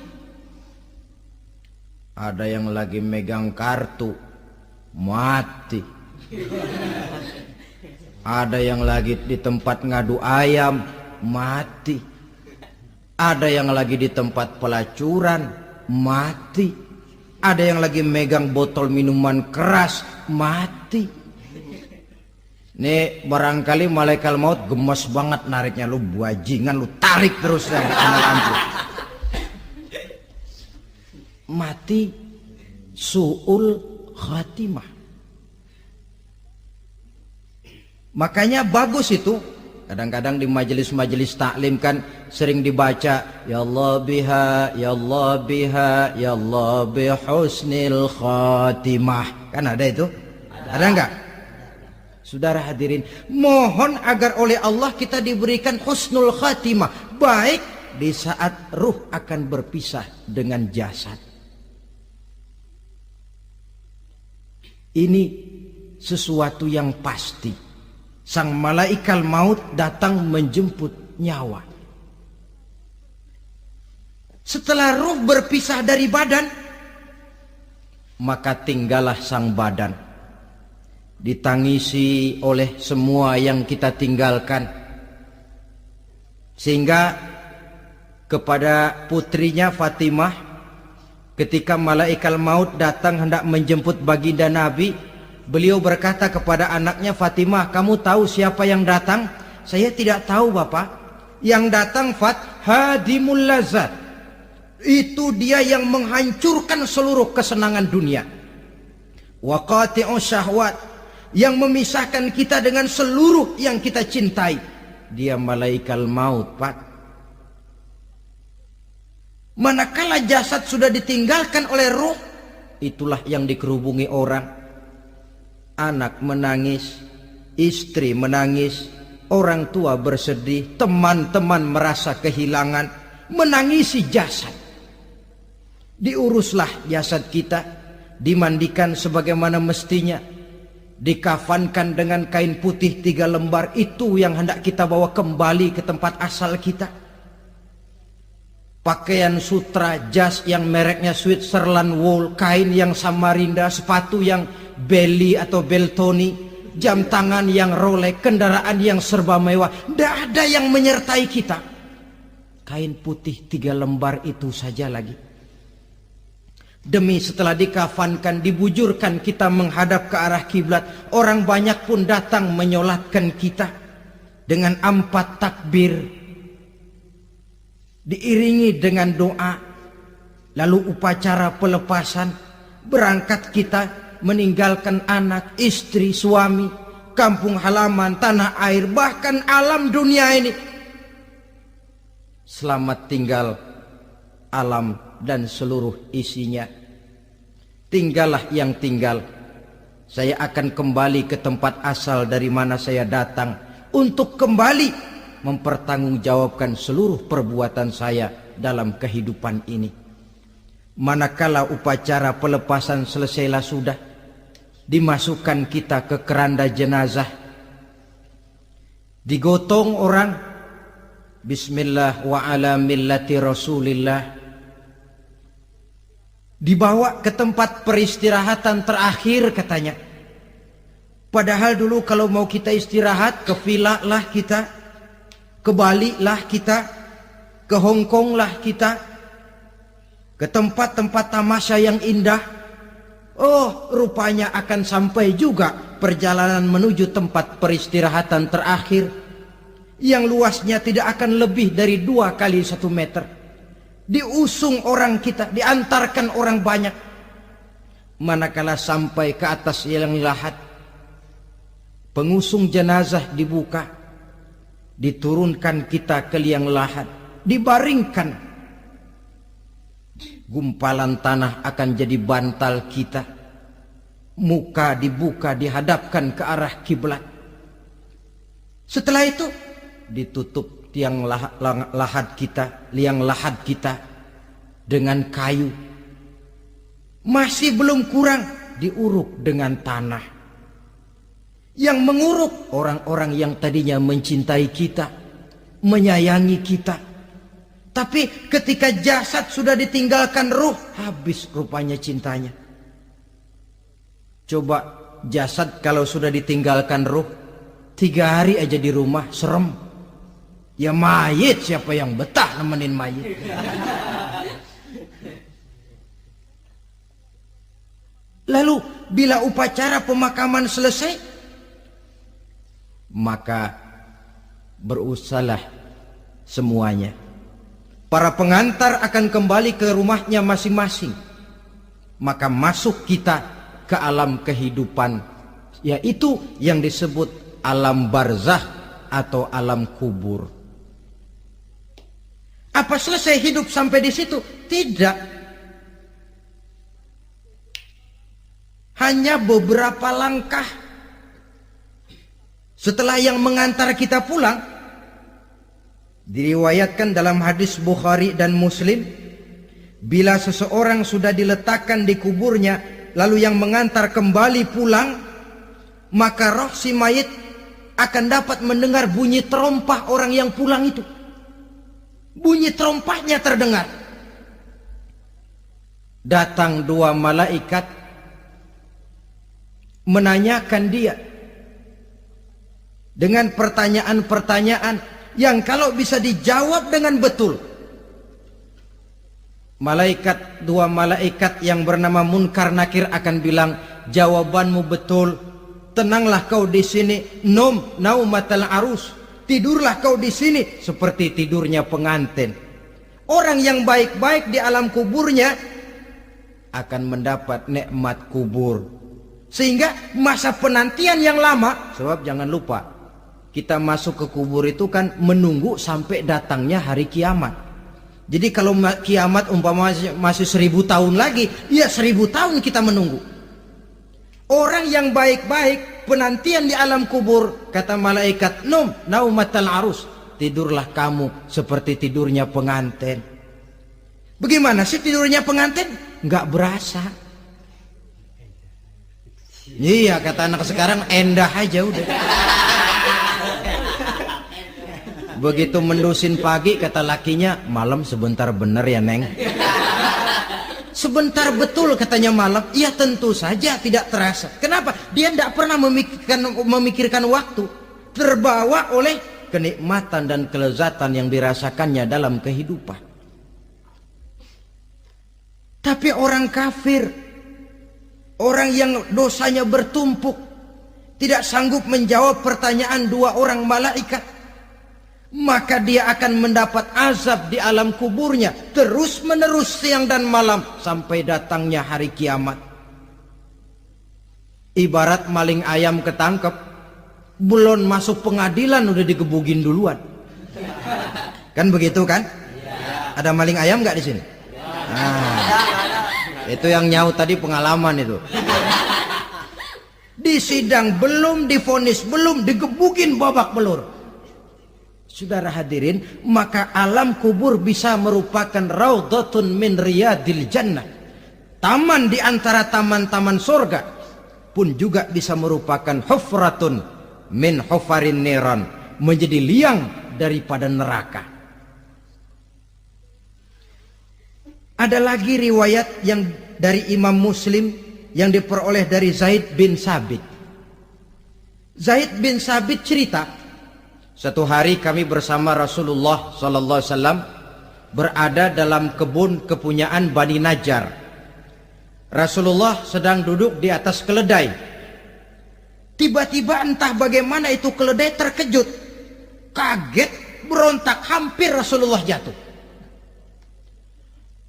Ada yang lagi megang kartu, mati. Ada yang lagi di tempat ngadu ayam, mati. Ada yang lagi di tempat pelacuran, mati. Ada yang lagi megang botol minuman keras, mati. Nih barangkali malaikat maut gemes banget nariknya, lu bajingan, lu tarik terus yang lampu. Mati su'ul khatimah. Makanya bagus itu. Kadang-kadang di majelis-majelis taklim kan sering dibaca, ya Allah biha, ya Allah biha, ya Allah bihusnil khatimah. Kan ada itu? Ada enggak? Saudara hadirin, mohon agar oleh Allah kita diberikan husnul khatimah, baik di saat ruh akan berpisah dengan jasad. Ini sesuatu yang pasti. Sang malaikat maut datang menjemput nyawa. Setelah ruh berpisah dari badan, maka tinggallah sang badan, ditangisi oleh semua yang kita tinggalkan. Sehingga kepada putrinya Fatimah, ketika malaikat maut datang hendak menjemput baginda Nabi, beliau berkata kepada anaknya, Fatimah, kamu tahu siapa yang datang? Saya tidak tahu, Bapak. Yang datang hadimul lazat. Itu dia yang menghancurkan seluruh kesenangan dunia. Wa qati'us syahwat, yang memisahkan kita dengan seluruh yang kita cintai. Dia malaikat maut, Pak. Manakala jasad sudah ditinggalkan oleh ruh, itulah yang dikerubungi orang. Anak menangis, istri menangis, orang tua bersedih, teman-teman merasa kehilangan, menangisi jasad. Diuruslah jasad kita, dimandikan sebagaimana mestinya, dikafankan dengan kain putih 3 lembar, itu yang hendak kita bawa kembali ke tempat asal kita. Pakaian sutra, jas yang mereknya Switzerland wool, kain yang Samarinda, sepatu yang Belly atau Beltoni, jam tangan yang Rolex, kendaraan yang serba mewah, tidak ada yang menyertai kita. Kain putih 3 lembar itu saja lagi. Demi setelah dikafankan, dibujurkan kita menghadap ke arah kiblat, orang banyak pun datang menyolatkan kita dengan 4 takbir, diiringi dengan doa, lalu upacara pelepasan, berangkat kita meninggalkan anak, istri, suami, kampung halaman, tanah air, bahkan alam dunia ini. Selamat tinggal alam dan seluruh isinya. Tinggallah yang tinggal. Saya akan kembali ke tempat asal dari mana saya datang, untuk kembali mempertanggungjawabkan seluruh perbuatan saya dalam kehidupan ini. Manakala upacara pelepasan selesailah sudah, dimasukkan kita ke keranda jenazah, digotong orang, bismillah wa ala millati rasulillah, dibawa ke tempat peristirahatan terakhir katanya. Padahal dulu kalau mau kita istirahat, ke villa lah kita, ke Bali lah kita, ke Hong Kong lah kita, ke tempat-tempat tamasya yang indah. Oh, rupanya akan sampai juga perjalanan menuju tempat peristirahatan terakhir, yang luasnya tidak akan lebih dari 2 kali 1 meter. Diusung orang kita, diantarkan orang banyak. Manakala sampai ke atas liang lahat, pengusung jenazah dibuka, diturunkan kita ke liang lahat, dibaringkan. Gumpalan tanah akan jadi bantal kita. Muka dibuka, dihadapkan ke arah kiblat. Setelah itu ditutup liang lahat kita dengan kayu. Masih belum kurang, diuruk dengan tanah. Yang menguruk orang-orang yang tadinya mencintai kita, menyayangi kita. Tapi ketika jasad sudah ditinggalkan ruh, habis rupanya cintanya. Coba jasad kalau sudah ditinggalkan ruh, 3 hari aja di rumah, serem. Ya mayit, siapa yang betah nemenin mayit? Lalu bila upacara pemakaman selesai, maka berusahalah semuanya. Para pengantar akan kembali ke rumahnya masing-masing. Maka masuk kita ke alam kehidupan, yaitu yang disebut alam barzah atau alam kubur. Apa selesai hidup sampai di situ? Tidak. Hanya beberapa langkah setelah yang mengantar kita pulang. Diriwayatkan dalam hadis Bukhari dan Muslim, bila seseorang sudah diletakkan di kuburnya, lalu yang mengantar kembali pulang, maka roh si mayit akan dapat mendengar bunyi terompah orang yang pulang itu. Bunyi terompahnya terdengar. Datang dua malaikat menanyakan dia dengan pertanyaan-pertanyaan yang kalau bisa dijawab dengan betul. Dua malaikat yang bernama Munkar Nakir akan bilang, jawabanmu betul. Tenanglah kau di sini, naumatal arus. Tidurlah kau di sini seperti tidurnya pengantin. Orang yang baik-baik di alam kuburnya akan mendapat nikmat kubur. Sehingga masa penantian yang lama, sebab jangan lupa, kita masuk ke kubur itu kan menunggu sampai datangnya hari kiamat. Jadi kalau kiamat umpama masih 1000 tahun lagi, ya 1000 tahun kita menunggu. Orang yang baik-baik penantian di alam kubur, kata malaikat, naumatal arus, tidurlah kamu seperti tidurnya pengantin. Bagaimana sih tidurnya pengantin? Nggak berasa. Iya, kata anak sekarang, endah aja udah. Begitu mendusin pagi, kata lakinya, malam sebentar bener ya Neng. Sebentar betul katanya malam. Ya tentu saja tidak terasa. Kenapa? Dia tidak pernah memikirkan waktu. Terbawa oleh kenikmatan dan kelezatan yang dirasakannya dalam kehidupan. Tapi orang kafir, orang yang dosanya bertumpuk, tidak sanggup menjawab pertanyaan dua orang malaikat, maka dia akan mendapat azab di alam kuburnya terus menerus siang dan malam sampai datangnya hari kiamat. Ibarat maling ayam ketangkep, belum masuk pengadilan udah digebugin duluan. Kan begitu kan? Ada maling ayam nggak di sini? Nah, itu yang nyaut tadi pengalaman itu. Di sidang belum, divonis belum, digebugin babak belur. Saudara hadirin, maka alam kubur bisa merupakan raudhatun min riyadil jannah. Taman di antara taman-taman surga, pun juga bisa merupakan hufratun min hufarin niran, menjadi liang daripada neraka. Ada lagi riwayat yang dari Imam Muslim yang diperoleh dari Zaid bin Sabit. Zaid bin Sabit cerita, satu hari kami bersama Rasulullah sallallahu alaihi wasallam berada dalam kebun kepunyaan Bani Najjar. Rasulullah sedang duduk di atas keledai. Tiba-tiba entah bagaimana itu keledai terkejut, kaget, berontak, hampir Rasulullah jatuh.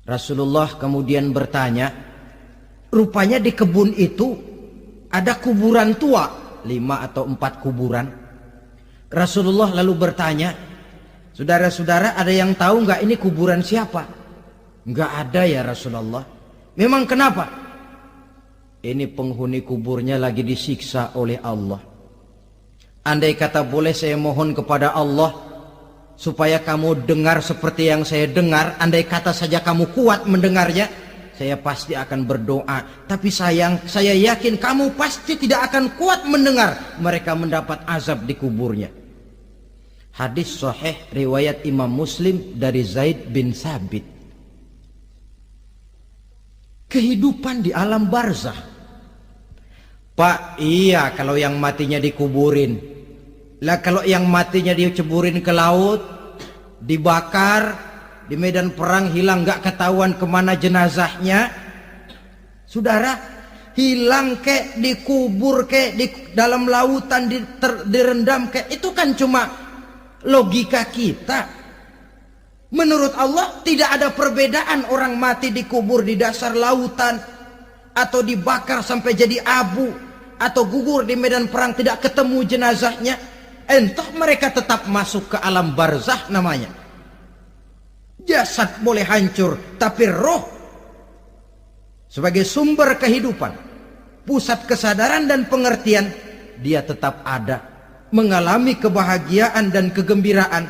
Rasulullah kemudian bertanya, rupanya di kebun itu ada kuburan tua, 5 atau 4 kuburan. Rasulullah lalu bertanya, saudara-saudara ada yang tahu nggak ini kuburan siapa? Nggak ada ya Rasulullah. Memang kenapa? Ini penghuni kuburnya lagi disiksa oleh Allah. Andai kata boleh saya mohon kepada Allah supaya kamu dengar seperti yang saya dengar, andai kata saja kamu kuat mendengarnya, saya pasti akan berdoa. Tapi sayang, saya yakin kamu pasti tidak akan kuat mendengar mereka mendapat azab di kuburnya. Hadis sahih riwayat Imam Muslim dari Zaid bin Sabit. Kehidupan di alam barzah. Pak, iya kalau yang matinya dikuburin. Lah kalau yang matinya diceburin ke laut, dibakar, di medan perang hilang, gak ketahuan kemana jenazahnya. Saudara, hilang kek, dikubur kek, di dalam lautan direndam kek, itu kan cuma logika kita. Menurut Allah tidak ada perbedaan orang mati dikubur di dasar lautan, atau dibakar sampai jadi abu, atau gugur di medan perang tidak ketemu jenazahnya. Entah mereka tetap masuk ke alam barzah namanya. Jasad boleh hancur, tapi roh sebagai sumber kehidupan, pusat kesadaran dan pengertian, dia tetap ada, mengalami kebahagiaan dan kegembiraan,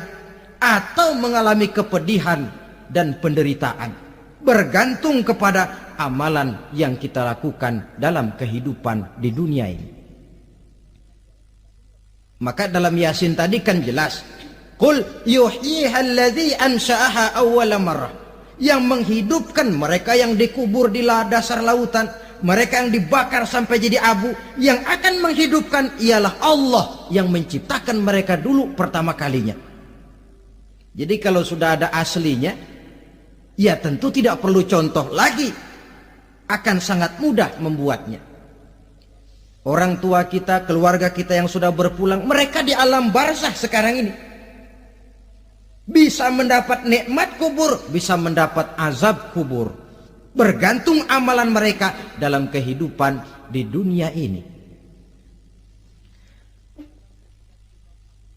atau mengalami kepedihan dan penderitaan, bergantung kepada amalan yang kita lakukan dalam kehidupan di dunia ini. Maka dalam Yasin tadi kan jelas, qul yuhyiha alladzi ansha'aha awwala marrah. Yang menghidupkan mereka yang dikubur di dasar lautan, mereka yang dibakar sampai jadi abu, yang akan menghidupkan ialah Allah yang menciptakan mereka dulu pertama kalinya. Jadi kalau sudah ada aslinya, ya tentu tidak perlu contoh lagi, akan sangat mudah membuatnya. Orang tua kita, keluarga kita yang sudah berpulang, mereka di alam barzah sekarang ini bisa mendapat nikmat kubur, bisa mendapat azab kubur, bergantung amalan mereka dalam kehidupan di dunia ini.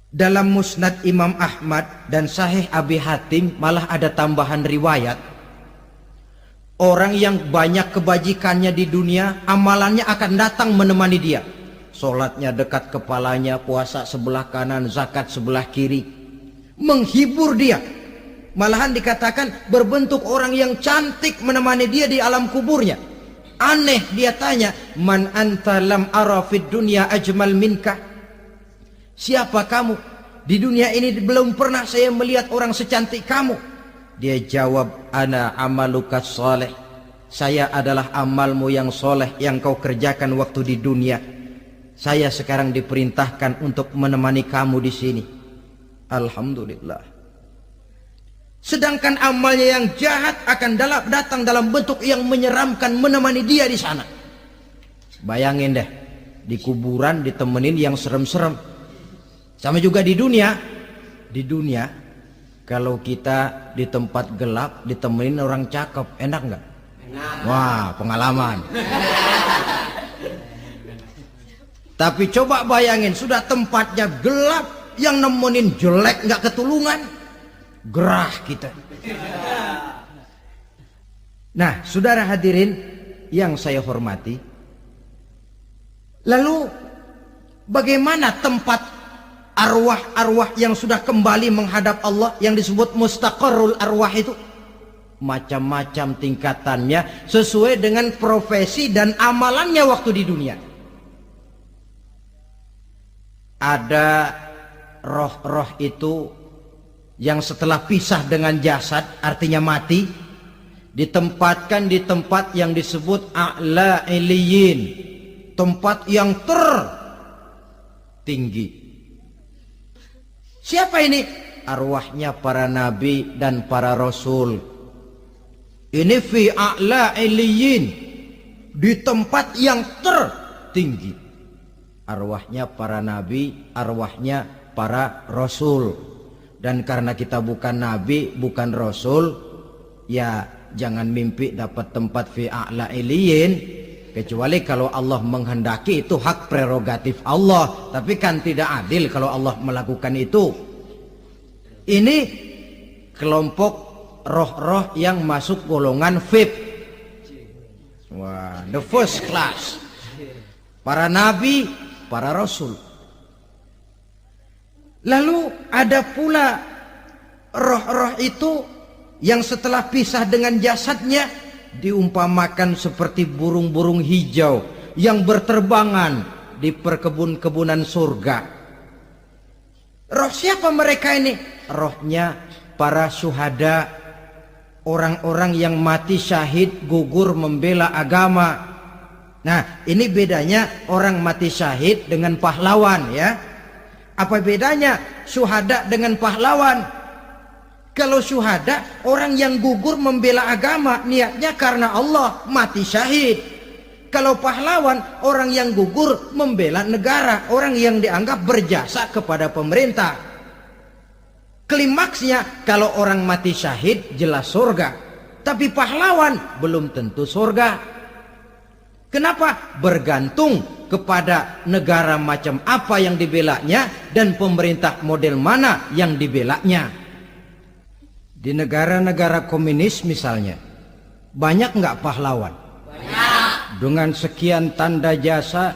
Dalam Musnad Imam Ahmad dan Sahih Abi Hatim malah ada tambahan riwayat, orang yang banyak kebajikannya di dunia, amalannya akan datang menemani dia. Sholatnya dekat kepalanya, puasa sebelah kanan, zakat sebelah kiri, menghibur dia. Malahan dikatakan berbentuk orang yang cantik menemani dia di alam kuburnya. Aneh, dia tanya, man anta lam ara fid dunya ajmal minka. Siapa kamu? Di dunia ini belum pernah saya melihat orang secantik kamu. Dia jawab, ana amaluka soleh. Saya adalah amalmu yang soleh yang kau kerjakan waktu di dunia. Saya sekarang diperintahkan untuk menemani kamu di sini. Alhamdulillah. Sedangkan amalnya yang jahat akan datang dalam bentuk yang menyeramkan menemani dia di sana. Bayangin deh, di kuburan ditemenin yang serem-serem. Sama juga di dunia. Di dunia, kalau kita di tempat gelap ditemenin orang cakep, enak nggak? Enak. Wah, pengalaman. Tapi coba bayangin, sudah tempatnya gelap, yang nemenin jelek nggak ketulungan, gerah kita. Nah, saudara hadirin yang saya hormati, lalu bagaimana tempat arwah-arwah yang sudah kembali menghadap Allah yang disebut mustaqarrul arwah itu? Macam-macam tingkatannya sesuai dengan profesi dan amalannya waktu di dunia. Ada roh-roh itu yang setelah pisah dengan jasad, artinya mati, ditempatkan di tempat yang disebut a'la iliyin, tempat yang tertinggi. Siapa ini? Arwahnya para nabi dan para rasul. Ini fi a'la iliyin, di tempat yang tertinggi. Arwahnya para nabi, arwahnya para rasul. Dan karena kita bukan nabi, bukan rasul, ya jangan mimpi dapat tempat fi a'la iliyin. Kecuali kalau Allah menghendaki, itu hak prerogatif Allah. Tapi kan tidak adil kalau Allah melakukan itu. Ini kelompok roh-roh yang masuk golongan VIP. Wah, the first class. Para nabi, para rasul. Lalu ada pula roh-roh itu yang setelah pisah dengan jasadnya diumpamakan seperti burung-burung hijau yang berterbangan di perkebun-kebunan surga. Roh siapa mereka ini? Rohnya para syuhada, orang-orang yang mati syahid gugur membela agama. Nah, ini bedanya orang mati syahid dengan pahlawan, ya. Apa bedanya syuhada dengan pahlawan? Kalau syuhada, orang yang gugur membela agama, niatnya karena Allah, mati syahid. Kalau pahlawan, orang yang gugur membela negara, orang yang dianggap berjasa kepada pemerintah. Klimaksnya, kalau orang mati syahid jelas surga, tapi pahlawan belum tentu surga. Kenapa? Bergantung kepada negara macam apa yang dibelanya dan pemerintah model mana yang dibelanya. Di negara-negara komunis misalnya, banyak nggak pahlawan? Banyak. Dengan sekian tanda jasa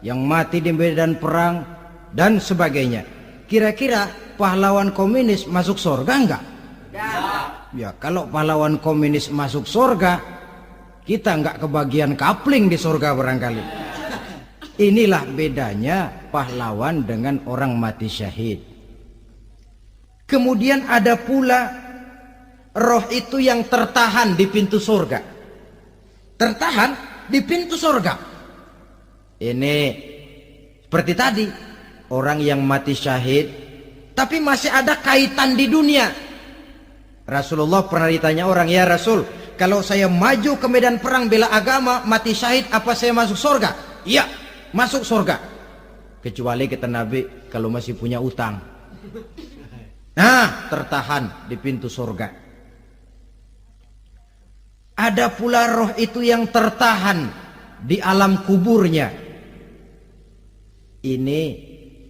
yang mati di medan perang dan sebagainya. Kira-kira pahlawan komunis masuk surga nggak? Ya, kalau pahlawan komunis masuk surga, kita nggak kebagian kapling di surga barangkali. Inilah bedanya pahlawan dengan orang mati syahid. Kemudian ada pula roh itu yang tertahan di pintu surga. Tertahan di pintu surga. Ini seperti tadi, orang yang mati syahid tapi masih ada kaitan di dunia. Rasulullah pernah ditanya orang, ya Rasul, kalau saya maju ke medan perang bela agama, mati syahid, apa saya masuk surga? Iya, masuk surga. Kecuali kata Nabi, kalau masih punya utang. Nah, tertahan di pintu surga. Ada pula roh itu yang tertahan di alam kuburnya. Ini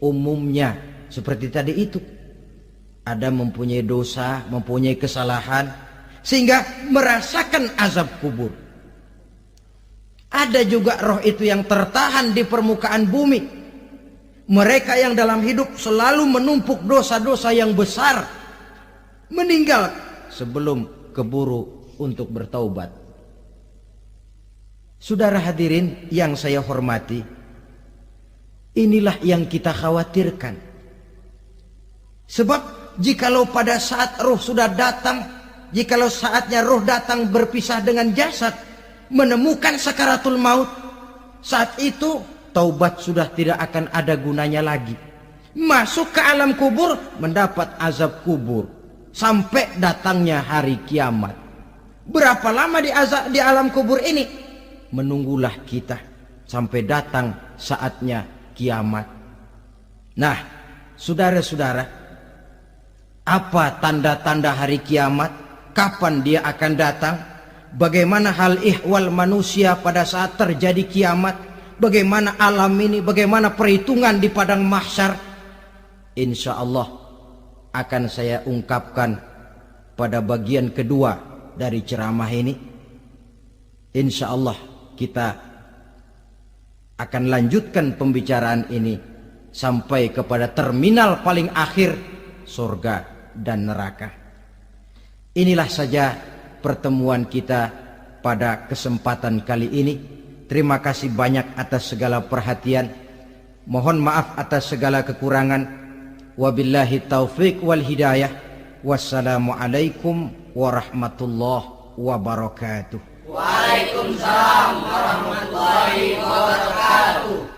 umumnya seperti tadi itu. Ada mempunyai dosa, mempunyai kesalahan, sehingga merasakan azab kubur. Ada juga roh itu yang tertahan di permukaan bumi. Mereka yang dalam hidup selalu menumpuk dosa-dosa yang besar, meninggal sebelum keburu untuk bertaubat. Saudara hadirin yang saya hormati, inilah yang kita khawatirkan. Sebab jikalau pada saat roh sudah datang, jikalau saatnya roh datang berpisah dengan jasad, menemukan sakaratul maut, saat itu taubat sudah tidak akan ada gunanya lagi. Masuk ke alam kubur, mendapat azab kubur sampai datangnya hari kiamat. Berapa lama di alam kubur ini? Menunggulah kita sampai datang saatnya kiamat. Nah, saudara-saudara, apa tanda-tanda hari kiamat? Kapan dia akan datang? Bagaimana hal ihwal manusia pada saat terjadi kiamat? Bagaimana alam ini? Bagaimana perhitungan di padang mahsyar? Insya Allah akan saya ungkapkan pada bagian kedua dari ceramah ini. Insya Allah kita akan lanjutkan pembicaraan ini sampai kepada terminal paling akhir, surga dan neraka. Inilah saja pertemuan kita pada kesempatan kali ini. Terima kasih banyak atas segala perhatian. Mohon maaf atas segala kekurangan. Wabillahi taufik wal hidayah. Wassalamualaikum warahmatullahi wabarakatuh. Waalaikumsalam warahmatullahi wabarakatuh.